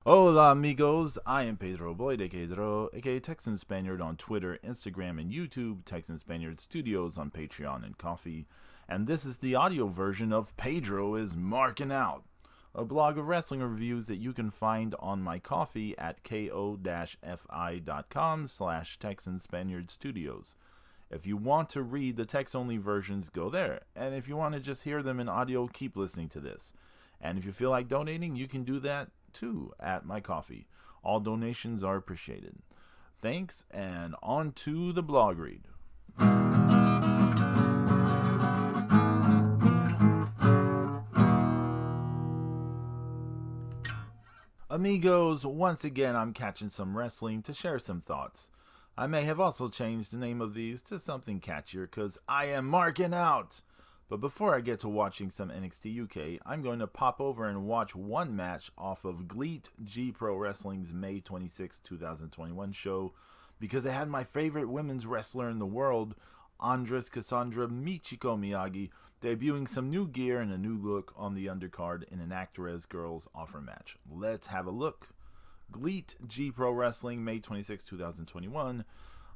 Hola amigos, I am Pedro Boy de Pedro, aka Texan Spaniard on Twitter, Instagram, and YouTube, Texan Spaniard Studios on Patreon and Coffee, and this is the audio version of Pedro is Marking Out, a blog of wrestling reviews that you can find on my Coffee at ko-fi.com/Texan Spaniard Studios. If you want to read the text-only versions, go there, and if you want to just hear them in audio, keep listening to this. And if you feel like donating, you can do that too at my Coffee. All donations are appreciated. Thanks, and on to the blog read. Amigos, once again I'm catching some wrestling to share some thoughts. I may have also changed the name of these to something catchier because I am marking out. But before I get to watching some NXT UK, I'm going to pop over and watch one match off of GLEAT G Pro Wrestling's May 26, 2021 show because it had my favorite women's wrestler in the world, Andres Cassandra Michiko Miyagi, debuting some new gear and a new look on the undercard in an Actress Girls offer match. Let's have a look. GLEAT G Pro Wrestling, May 26, 2021.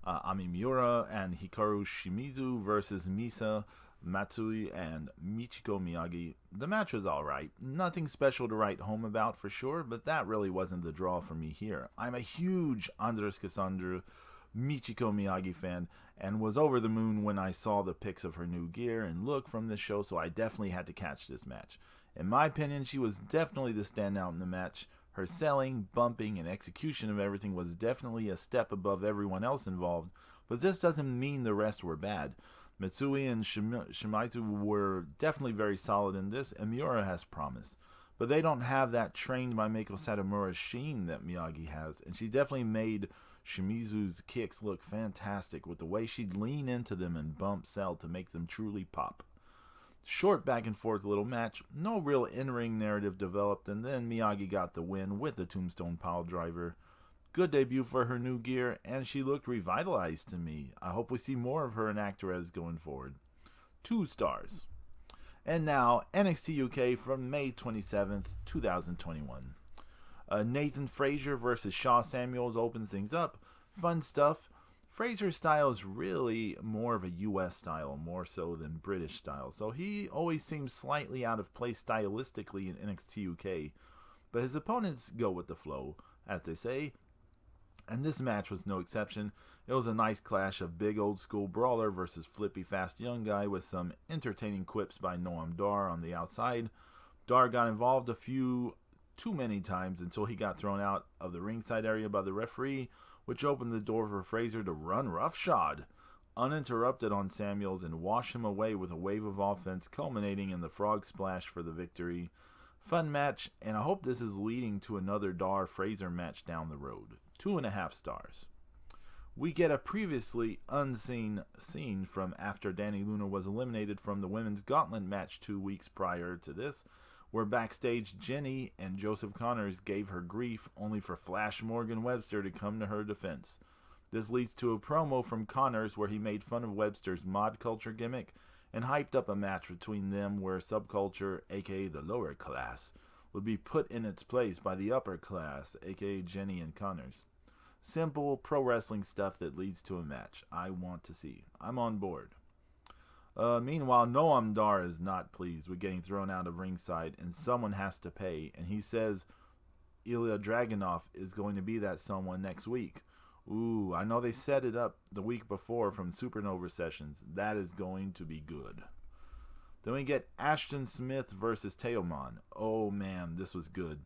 Ami Miura and Hikaru Shimizu versus Misa Matsui and Michiko Miyagi. The match was alright. Nothing special to write home about for sure, but that really wasn't the draw for me here. I'm a huge Andres Cassandra Michiko Miyagi fan and was over the moon when I saw the pics of her new gear and look from this show, so I definitely had to catch this match. In my opinion, she was definitely the standout in the match. Her selling, bumping, and execution of everything was definitely a step above everyone else involved, but this doesn't mean the rest were bad. Matsui and Shimizu were definitely very solid in this, and Miura has promise. But they don't have that trained by Meiko Satomura sheen that Miyagi has, and she definitely made Shimizu's kicks look fantastic with the way she'd lean into them and bump sell to make them truly pop. Short back and forth little match, no real in-ring narrative developed, and then Miyagi got the win with the Tombstone Pile Driver. Good debut for her new gear, and she looked revitalized to me. I hope we see more of her in Actress going forward. 2 stars. And now, NXT UK from May 27th, 2021. Nathan Frazier versus Shaw Samuels opens things up. Fun stuff. Frazier's style is really more of a US style, more so than British style, so he always seems slightly out of place stylistically in NXT UK, but his opponents go with the flow, as they say, and this match was no exception. It was a nice clash of big old school brawler versus flippy fast young guy with some entertaining quips by Noam Dar on the outside. Dar got involved a few too many times until he got thrown out of the ringside area by the referee, which opened the door for Frazier to run roughshod, uninterrupted on Samuels and wash him away with a wave of offense culminating in the frog splash for the victory. Fun match, and I hope this is leading to another Dar-Frazier match down the road. 2.5 stars. We get a previously unseen scene from after Dani Luna was eliminated from the women's gauntlet match 2 weeks prior to this, where backstage Jenny and Joseph Connors gave her grief only for Flash Morgan Webster to come to her defense. This leads to a promo from Connors where he made fun of Webster's mod culture gimmick and hyped up a match between them where subculture, aka the lower class, would be put in its place by the upper class, aka Jenny and Connors. Simple pro wrestling stuff that leads to a match I want to see. I'm on board. Meanwhile, Noam Dar is not pleased with getting thrown out of ringside and someone has to pay, and he says Ilya Dragunov is going to be that someone next week. Ooh, I know they set it up the week before from Supernova Sessions. That is going to be good. Then we get Ashton Smith versus Teoman. Oh man, this was good.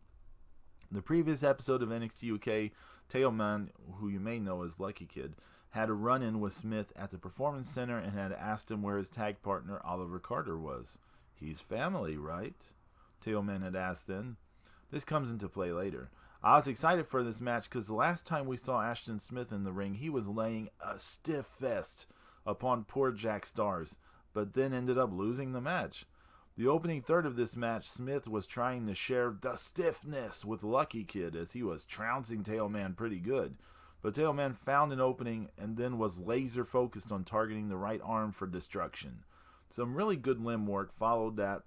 The previous episode of NXT UK, Teoman, who you may know as Lucky Kid, had a run-in with Smith at the Performance Center and had asked him where his tag partner Oliver Carter was. He's family, right? Teoman had asked then. This comes into play later. I was excited for this match because the last time we saw Ashton Smith in the ring, he was laying a stiff fest upon poor Jack Stars, but then ended up losing the match. The opening third of this match, Smith was trying to share the stiffness with Lucky Kid as he was trouncing Tailman pretty good. But Tailman found an opening and then was laser focused on targeting the right arm for destruction. Some really good limb work followed that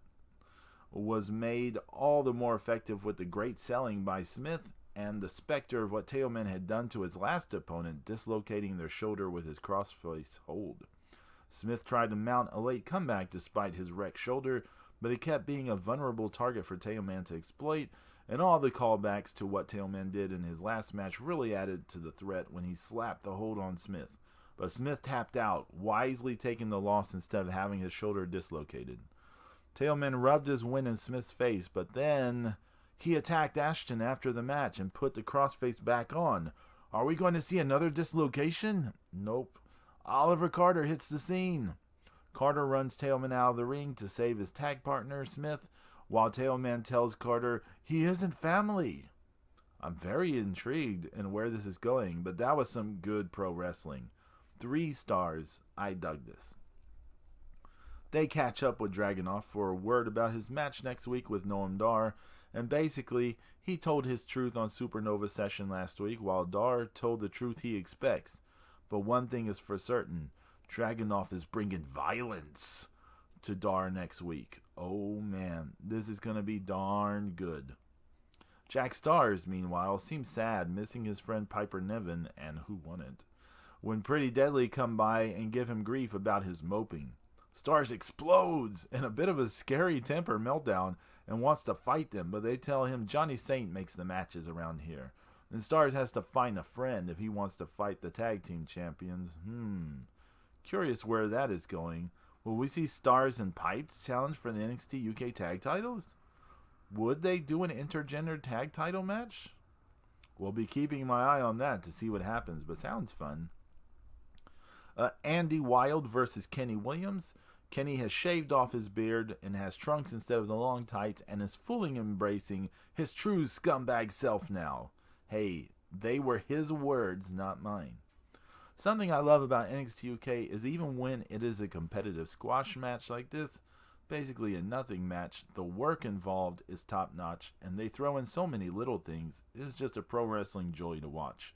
was made all the more effective with the great selling by Smith and the specter of what Tailman had done to his last opponent, dislocating their shoulder with his crossface hold. Smith tried to mount a late comeback despite his wrecked shoulder, but it kept being a vulnerable target for Tailman to exploit, and all the callbacks to what Tailman did in his last match really added to the threat when he slapped the hold on Smith. But Smith tapped out, wisely taking the loss instead of having his shoulder dislocated. Tailman rubbed his win in Smith's face, but then he attacked Ashton after the match and put the crossface back on. Are we going to see another dislocation? Nope. Oliver Carter hits the scene. Carter runs Tailman out of the ring to save his tag partner, Smith, while Tailman tells Carter he isn't family. I'm very intrigued in where this is going, but that was some good pro wrestling. 3 stars. I dug this. They catch up with Dragunov for a word about his match next week with Noam Dar, and basically, he told his truth on Supernova session last week, while Dar told the truth he expects. But one thing is for certain, Dragunov is bringing violence to Dar next week. Oh man, this is going to be darn good. Jack Stars, meanwhile, seems sad, missing his friend Piper Niven, and who wouldn't, when Pretty Deadly come by and give him grief about his moping. Stars explodes in a bit of a scary temper meltdown and wants to fight them, but they tell him Johnny Saint makes the matches around here. And Stars has to find a friend if he wants to fight the tag team champions. Curious where that is going. Will we see Stars and Pipes challenge for the NXT UK tag titles? Would they do an intergender tag title match? We'll be keeping my eye on that to see what happens, but sounds fun. Andy Wilde versus Kenny Williams. Kenny has shaved off his beard and has trunks instead of the long tights and is fully embracing his true scumbag self now. Hey, they were his words, not mine. Something I love about NXT UK is even when it is a competitive squash match like this, basically a nothing match, the work involved is top notch and they throw in so many little things. It is just a pro wrestling joy to watch.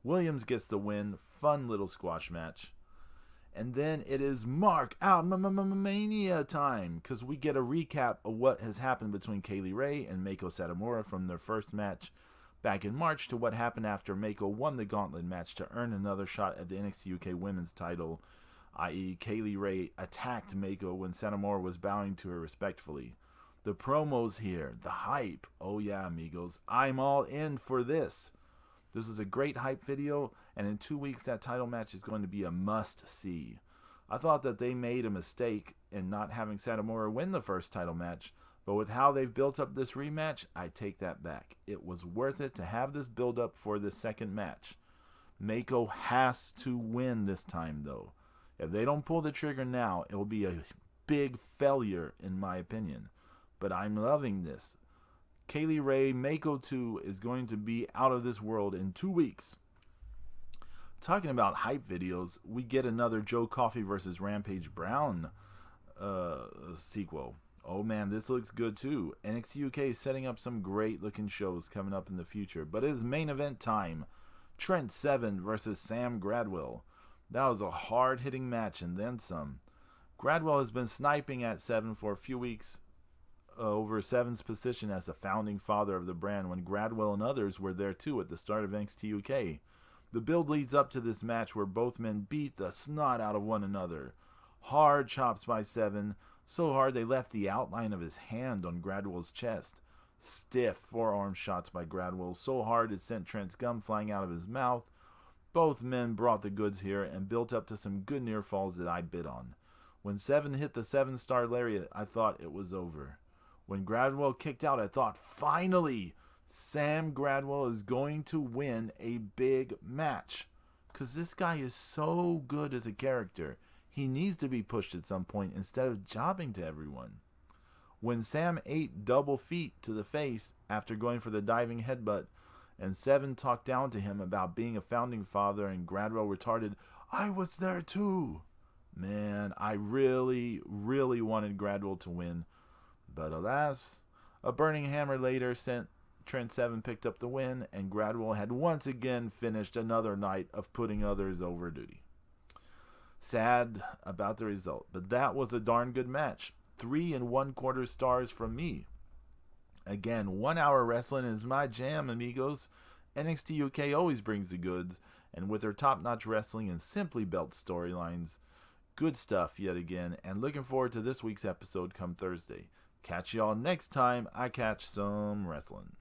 Williams gets the win, fun little squash match. And then it is Mark Out Mania time, because we get a recap of what has happened between Kaylee Ray and Meiko Satomura from their first match back in March to what happened after Meiko won the gauntlet match to earn another shot at the NXT UK women's title, i.e. Kaylee Ray attacked Meiko when Satomura was bowing to her respectfully. The promos here, the hype, oh yeah amigos, I'm all in for this. This was a great hype video, and in 2 weeks that title match is going to be a must-see. I thought that they made a mistake in not having Satomura win the first title match, but with how they've built up this rematch, I take that back. It was worth it to have this build-up for this second match. Meiko has to win this time, though. If they don't pull the trigger now, it will be a big failure, in my opinion. But I'm loving this. Kaylee Ray, Meiko 2 is going to be out of this world in 2 weeks. Talking about hype videos, we get another Joe Coffey versus Rampage Brown sequel. Oh man, this looks good too. NXT UK is setting up some great looking shows coming up in the future, but it is main event time. Trent 7 versus Sam Gradwell. That was a hard hitting match and then some. Gradwell has been sniping at 7 for a few weeks over 7's position as the founding father of the brand when Gradwell and others were there too at the start of NXT UK. The build leads up to this match where both men beat the snot out of one another. Hard chops by 7, so hard they left the outline of his hand on Gradwell's chest. Stiff forearm shots by Gradwell, so hard it sent Trent's gum flying out of his mouth. Both men brought the goods here and built up to some good near falls that I bid on. When 7 hit the 7-star lariat, I thought it was over. When Gradwell kicked out, I thought, finally, Sam Gradwell is going to win a big match. Because this guy is so good as a character. He needs to be pushed at some point instead of jobbing to everyone. When Sam ate double feet to the face after going for the diving headbutt, and 7 talked down to him about being a founding father and Gradwell retorted, I was there too. Man, I really, really wanted Gradwell to win. But alas, a burning hammer later sent Trent 7 picked up the win, and Gradwell had once again finished another night of putting others over duty. Sad about the result, but that was a darn good match. 3 1/4 stars from me. Again, 1 hour wrestling is my jam, amigos. NXT UK always brings the goods, and with their top-notch wrestling and simply built storylines, good stuff yet again, and looking forward to this week's episode come Thursday. Catch y'all next time I catch some wrestling.